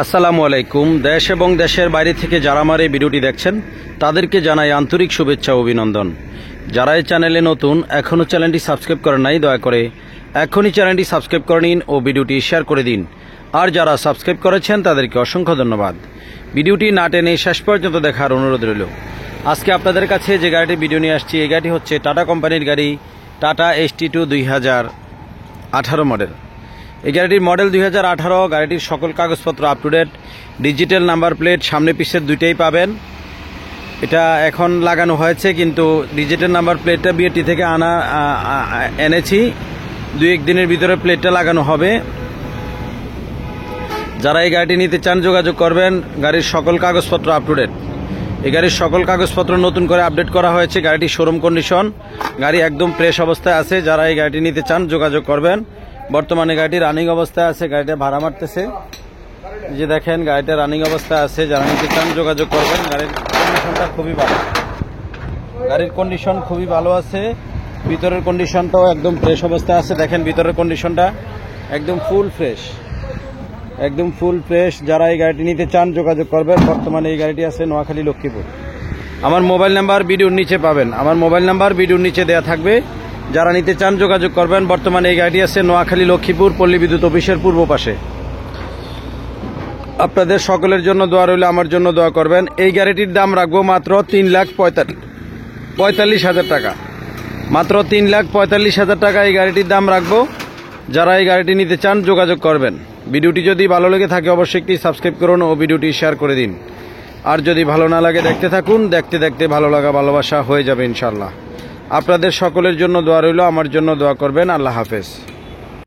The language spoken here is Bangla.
আসসালামু আলাইকুম। দেশ এবং দেশের বাইরে থেকে যারা আমার এই ভিডিওটি দেখছেন তাদেরকে জানাই আন্তরিক শুভেচ্ছা ও অভিনন্দন। যারা এই চ্যানেলে নতুন, এখনও চ্যানেলটি সাবস্ক্রাইব করেন নাই, দয়া করে এখনই চ্যানেলটি সাবস্ক্রাইব করে নিন ও ভিডিওটি শেয়ার করে দিন। আর যারা সাবস্ক্রাইব করেছেন তাদেরকে অসংখ্য ধন্যবাদ। ভিডিওটি না টেনে শেষ পর্যন্ত দেখার অনুরোধ রইল। আজকে আপনাদের কাছে যে গাড়িটি ভিডিও নিয়ে আসছি, এই গাড়িটি হচ্ছে টাটা কোম্পানির গাড়ি, টাটা ST2 2018 মডেল। এই গাড়িটির মডেল 2018। গাড়িটির সকল কাগজপত্র up to date, digital number plate, সামনে পিছের দুইটাই পাবেন। এটা এখন লাগানো হয়েছে, কিন্তু ডিজিটাল নাম্বার প্লেটটা বিএটি থেকে এনেছি। 2-1 দিনের ভিতরে প্লেটটা লাগানো হবে। যারা এই গাড়িটি নিতে চান যোগাযোগ করবেন। গাড়ির সকল কাগজপত্র আপ টু ডেট। এই গাড়ির সকল কাগজপত্র নতুন করে আপডেট করা হয়েছে। গাড়িটি শোরুম কন্ডিশন, গাড়ি একদম ফ্রেশ অবস্থায় আছে। যারা এই গাড়িটি নিতে চান যোগাযোগ করবেন। বর্তমানে গাড়িটি রানিং অবস্থায় আছে, গাড়িটা ভাড়া মারতেছে। এই যে দেখেন, গাড়িটা রানিং অবস্থায় আছে। যারা নিতে চান যোগাযোগ করবেন। গাড়ির কন্ডিশনটা খুবই ভালো, গাড়ির কন্ডিশন খুবই ভালো আছে। ভিতরের কন্ডিশনটাও একদম ফ্রেশ অবস্থায় আছে। দেখেন ভিতরের কন্ডিশনটা একদম ফুল ফ্রেশ, একদম ফুল ফ্রেশ। যারা এই গাড়িটি নিতে চান যোগাযোগ করবেন। বর্তমানে এই গাড়িটি আছে নোয়াখালী লক্ষ্মীপুর। আমার মোবাইল নাম্বার ভিডিওর নিচে পাবেন, আমার মোবাইল নাম্বার ভিডিওর নিচে দেওয়া থাকবে। যারা নিতে চান যোগাযোগ করবেন। বর্তমানে এই গাড়িটি আছে নোয়াখালী লক্ষ্মীপুর পল্লী বিদ্যুৎ অফিসের পূর্ব পাশে। আপনাদের সকলের জন্য দোয়া রইল, আমার জন্য দোয়া করবেন। এই গাড়িটির দাম রাখবো মাত্র 3,45,000 টাকা। মাত্র 3,45,000 টাকা এই গাড়িটির দাম রাখবো। যারা এই গাড়িটি নিতে চান যোগাযোগ করবেন। ভিডিওটি যদি ভালো লেগে থাকে অবশ্যই একটি সাবস্ক্রাইব করুন ও ভিডিওটি শেয়ার করে দিন। আর যদি ভালো না লাগে দেখতে থাকুন, দেখতে দেখতে ভালো লাগা ভালোবাসা হয়ে যাবে ইনশাল্লাহ। আপনাদের সকলের জন্য দোয়া রইল, আমার জন্য দোয়া করবেন। আল্লাহ হাফেজ।